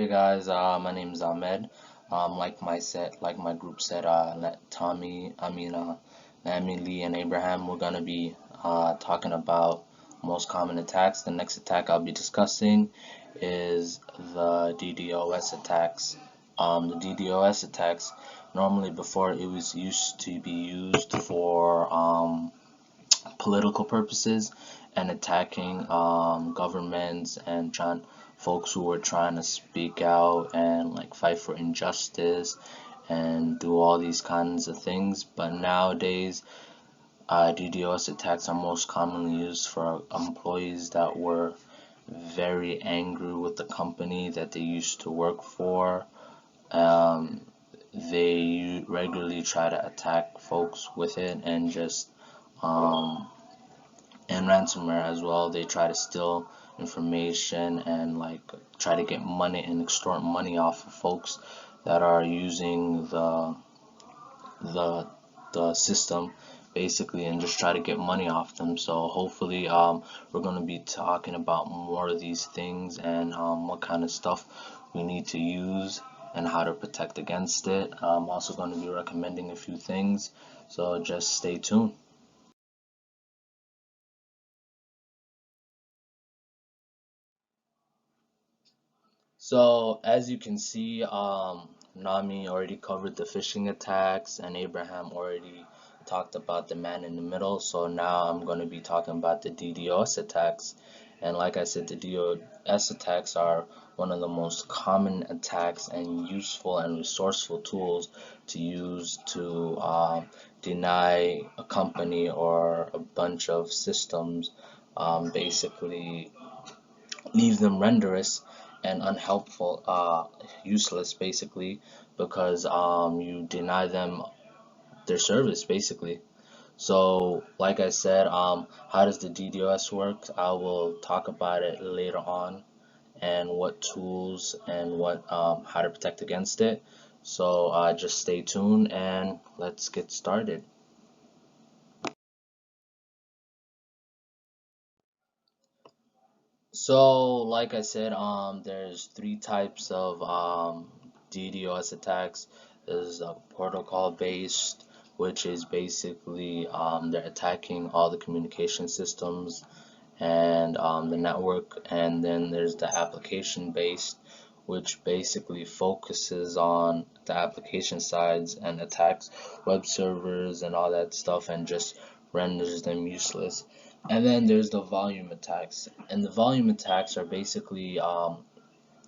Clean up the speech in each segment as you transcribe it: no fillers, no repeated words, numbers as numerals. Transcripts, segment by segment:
Hey guys, my name is Ahmed. Like my group said, Naomi, Lee, and Abraham, we're gonna be talking about most common attacks. The next attack I'll be discussing is the DDoS attacks. The DDoS attacks, normally before it was used to be used for political purposes and attacking governments and trying folks who were trying to speak out and like fight for injustice and do all these kinds of things. But nowadays, DDoS attacks are most commonly used for employees that were very angry with the company that they used to work for. Um, they regularly try to attack folks with it um, and ransomware as well. They try to steal information and like try to get money and extort money off of folks that are using the the system basically, and just try to get money off them. So hopefully we're going to be talking about more of these things and what kind of stuff we need to use and how to protect against it. I'm also going to be recommending a few things, so just stay tuned. So as you can see, Nami already covered the phishing attacks, and Abraham already talked about the man in the middle. So now I'm going to be talking about the DDoS attacks. And like I said, the DDoS attacks are one of the most common attacks and useful and resourceful tools to use to deny a company or a bunch of systems, basically leave them renderless and unhelpful, useless basically, because you deny them their service basically. So, like I said, how does the DDoS work? I will talk about it later on and what tools and what how to protect against it. So, just stay tuned and let's get started. So, like I said, there's three types of DDoS attacks. There's a protocol based, which is basically they're attacking all the communication systems and the network, and then there's the application based, which basically focuses on the application sides and attacks web servers and all that stuff and just renders them useless. And then there's the volume attacks, and the volume attacks are basically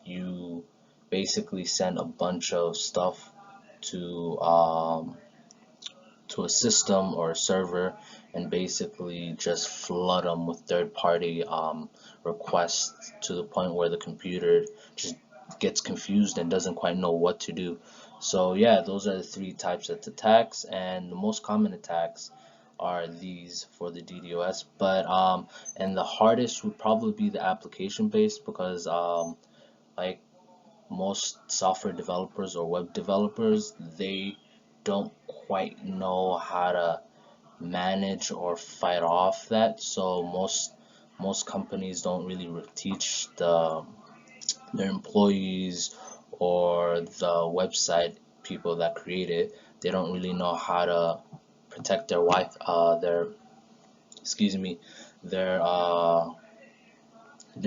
you basically send a bunch of stuff to to a system or a server and basically just flood them with third-party requests to the point where the computer just gets confused and doesn't quite know what to do. So yeah, those are the three types of attacks, and the most common attacks are these for the DDoS. But and the hardest would probably be the application based, because like most software developers or web developers, they don't quite know how to manage or fight off that. So most companies don't really teach their employees or the website people that create it. They don't really know how to protect their excuse me their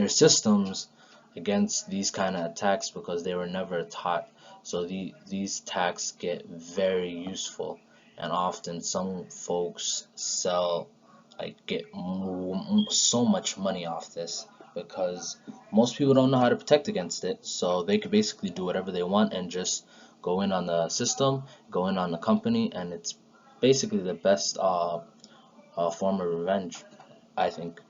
systems against these kind of attacks, because they were never taught. So these attacks get very useful, and often some folks sell get so much money off this, because most people don't know how to protect against it. So they could basically do whatever they want and just go in on the system, go in on the company, and it's basically the best form of revenge, I think.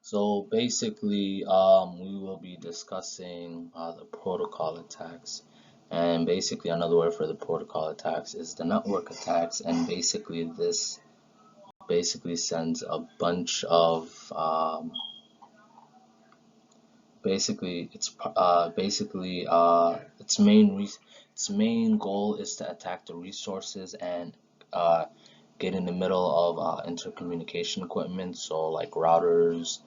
So basically, we will be discussing the protocol attacks. And basically, another word for the protocol attacks is the network attacks. And basically, this basically sends a bunch of basically its main goal is to attack the resources and get in the middle of intercommunication equipment, so like routers,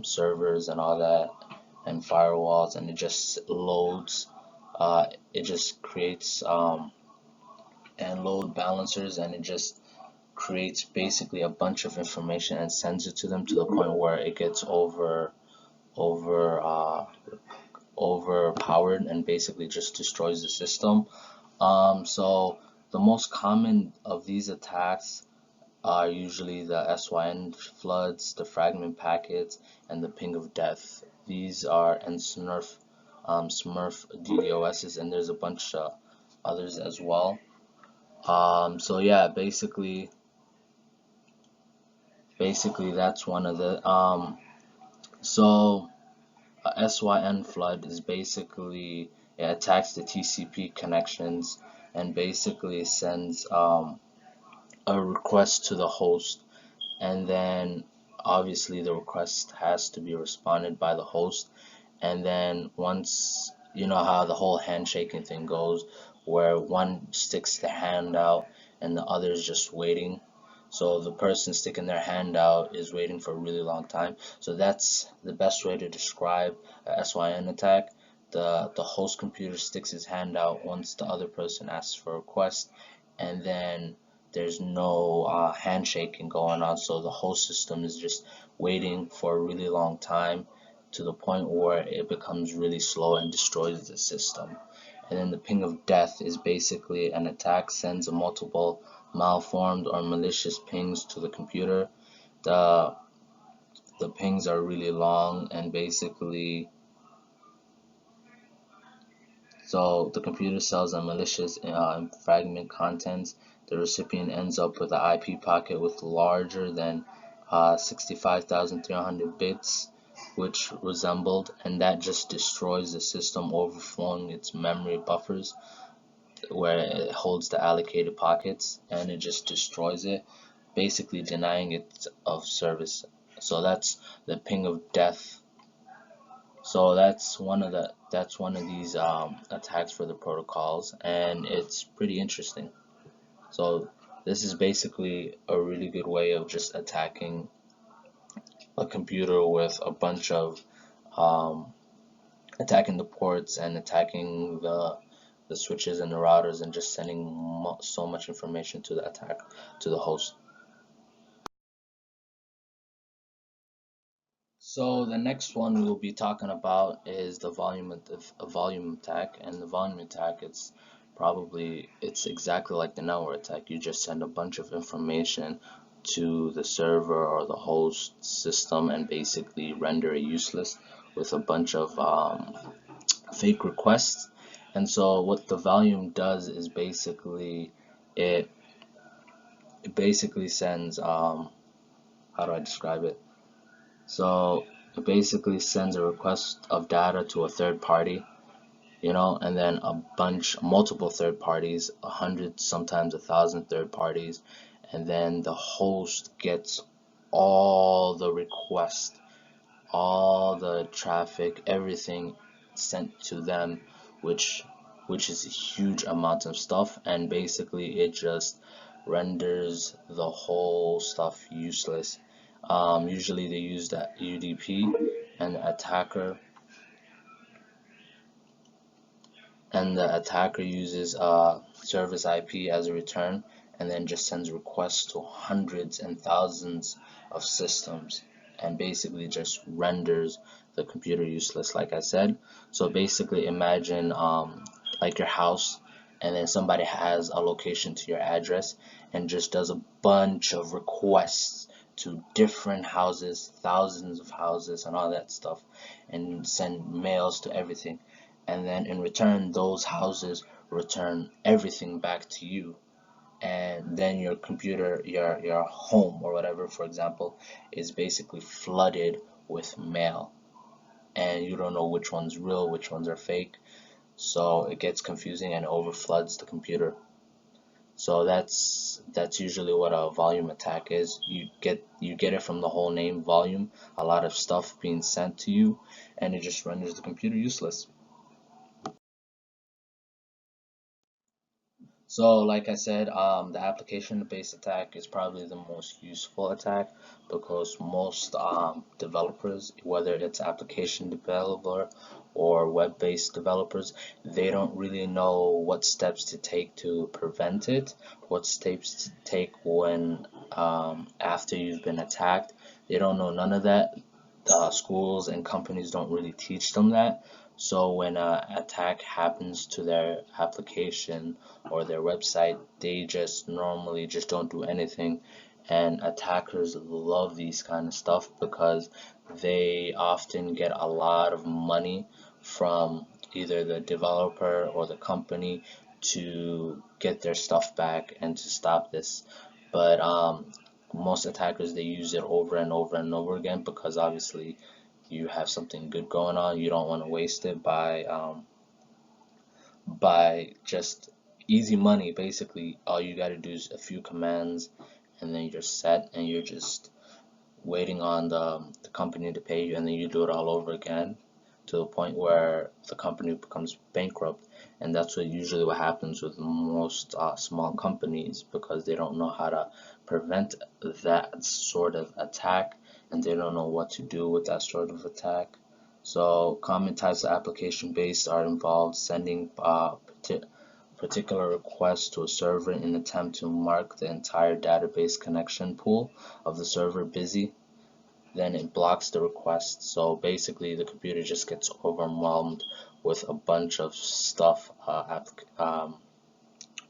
servers and all that, and firewalls, and it just loads. It just creates and load balancers, and it just creates basically a bunch of information and sends it to them to the point where it gets over overpowered and basically just destroys the system. So the most common of these attacks are usually the SYN floods, the fragment packets, and the ping of death. These are and Smurf DDoSs, and there's a bunch of others as well. So yeah, basically that's one of the so a SYN flood is basically, it attacks the TCP connections and basically sends a request to the host, and then obviously the request has to be responded by the host, and then once, you know how the whole handshaking thing goes, where one sticks the hand out and the other is just waiting. So the person sticking their hand out is waiting for a really long time. So that's the best way to describe a SYN attack. The host computer sticks his hand out once the other person asks for a request, and then there's no handshaking going on. So the host system is just waiting for a really long time to the point where it becomes really slow and destroys the system. And then the ping of death is basically an attack sends a multiple malformed or malicious pings to the computer. The the pings are really long, and basically, so the computer sells a malicious fragment contents. The recipient ends up with an IP packet with larger than 65,300 bits, which resembled, and that just destroys the system, overflowing its memory buffers where it holds the allocated pockets, and it just destroys it, basically denying it of service. So that's the ping of death. So that's one of these attacks for the protocols, and it's pretty interesting. So this is basically a really good way of just attacking a computer with a bunch of um, attacking the ports and attacking the switches and the routers, and just sending so much information to the attack to the host. So the next one we'll be talking about is the volume attack, and the volume attack, it's exactly like the network attack. You just send a bunch of information to the server or the host system and basically render it useless with a bunch of fake requests. And so what the volume does is basically it it basically sends how do I describe it? So it basically sends a request of data to a third party, and then multiple third parties, 100, sometimes 1,000 third parties, and then the host gets all the requests, all the traffic, everything sent to them, which is a huge amount of stuff, and basically it just renders the whole stuff useless. Usually they use that UDP, and the attacker uses service IP as a return, and then just sends requests to hundreds and thousands of systems, and basically just renders the computer useless, like I said. So basically imagine like your house, and then somebody has a location to your address and just does a bunch of requests to different houses, thousands of houses and all that stuff, and send mails to everything, and then in return those houses return everything back to you, and then your computer, your home or whatever, for example, is basically flooded with mail, and you don't know which one's real, which ones are fake. So it gets confusing and overfloods the computer. So that's usually what a volume attack is. You get it from the whole name, volume, a lot of stuff being sent to you, and it just renders the computer useless. So, like I said, the application-based attack is probably the most useful attack because most developers, whether it's application developer or web-based developers, they don't really know what steps to take to prevent it, what steps to take when after you've been attacked. They don't know none of that. Schools and companies don't really teach them that. So when an attack happens to their application or their website, they just normally just don't do anything. And attackers love these kind of stuff because they often get a lot of money from either the developer or the company to get their stuff back and to stop this. But most attackers, they use it over and over and over again because obviously you have something good going on. You don't want to waste it by just easy money. Basically, all you got to do is a few commands, and then you're set, and you're just waiting on the company to pay you, and then you do it all over again to the point where the company becomes bankrupt. And that's usually what happens with most small companies because they don't know how to prevent that sort of attack, and they don't know what to do with that sort of attack. So common types of application based are involved sending particular requests to a server in an attempt to mark the entire database connection pool of the server busy. Then it blocks the request. So basically, the computer just gets overwhelmed with a bunch of stuff,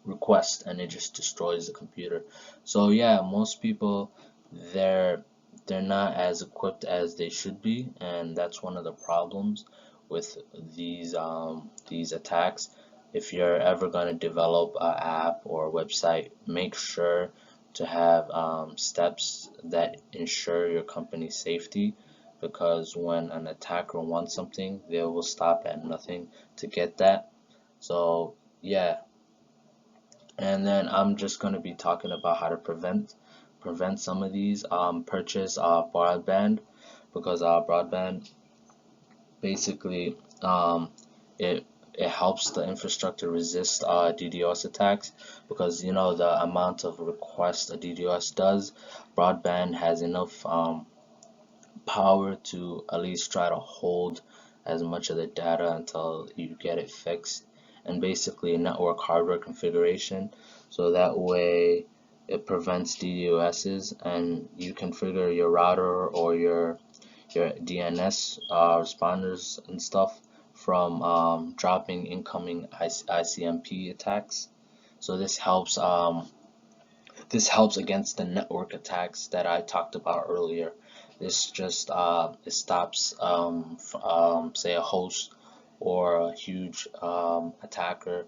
requests, and it just destroys the computer. So yeah, most people, they're they're not as equipped as they should be, and that's one of the problems with these attacks. If you're ever going to develop an app or a website, make sure to have steps that ensure your company's safety, because when an attacker wants something, they will stop at nothing to get that. So yeah, and then I'm just going to be talking about how to prevent some of these. Purchase broadband, because broadband basically it helps the infrastructure resist DDoS attacks, because you know the amount of requests a DDoS does. Broadband has enough power to at least try to hold as much of the data until you get it fixed, and basically network hardware configuration, so that way it prevents DDoSs, and you configure your router or your DNS responders and stuff from dropping incoming ICMP attacks. So this helps against the network attacks that I talked about earlier. This just it stops say a host or a huge attacker.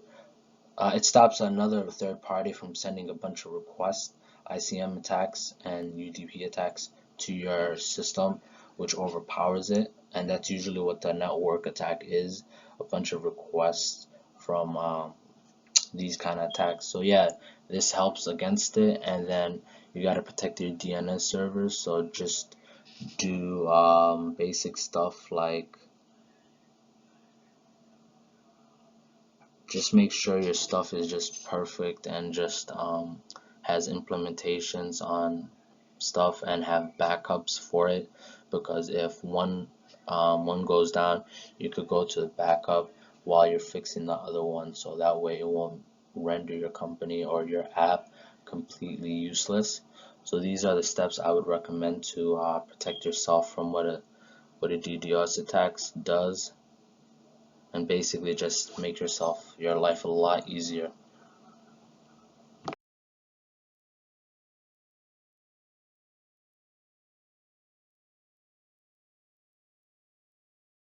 It stops another third party from sending a bunch of requests, ICM attacks and UDP attacks to your system, which overpowers it. And that's usually what the network attack is, a bunch of requests from these kind of attacks. So yeah, this helps against it. And then you got to protect your DNS servers. So just do basic stuff like just make sure your stuff is just perfect and just has implementations on stuff and have backups for it, because if one goes down, you could go to the backup while you're fixing the other one, so that way it won't render your company or your app completely useless. So these are the steps I would recommend to protect yourself from what a DDoS attacks does, and basically just make your life a lot easier.